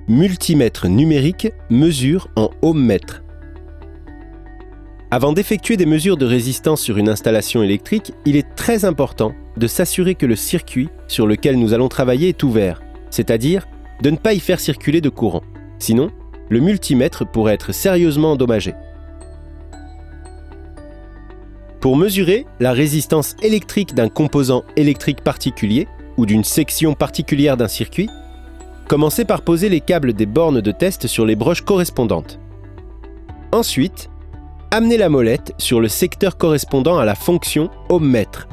multimètre numérique mesure en ohmmètre. Avant d'effectuer des mesures de résistance sur une installation électrique, il est très important de s'assurer que le circuit sur lequel nous allons travailler est ouvert, c'est-à-dire de ne pas y faire circuler de courant. Sinon, le multimètre pourrait être sérieusement endommagé. Pour mesurer la résistance électrique d'un composant électrique particulier ou d'une section particulière d'un circuit, commencez par poser les câbles des bornes de test sur les broches correspondantes. Ensuite, amenez la molette sur le secteur correspondant à la fonction ohmmètre.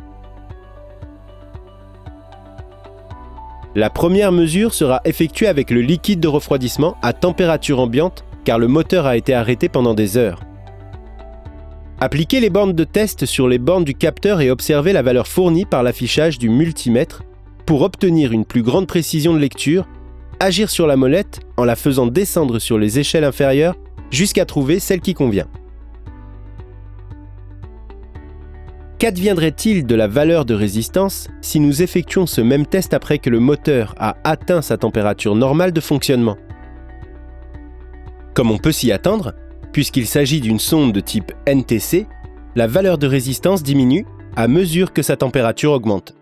La première mesure sera effectuée avec le liquide de refroidissement à température ambiante car le moteur a été arrêté pendant des heures. Appliquez les bornes de test sur les bornes du capteur et observez la valeur fournie par l'affichage du multimètre pour obtenir une plus grande précision de lecture, agir sur la molette en la faisant descendre sur les échelles inférieures jusqu'à trouver celle qui convient. Qu'adviendrait-il de la valeur de résistance si nous effectuons ce même test après que le moteur a atteint sa température normale de fonctionnement? Comme on peut s'y attendre, puisqu'il s'agit d'une sonde de type NTC, la valeur de résistance diminue à mesure que sa température augmente.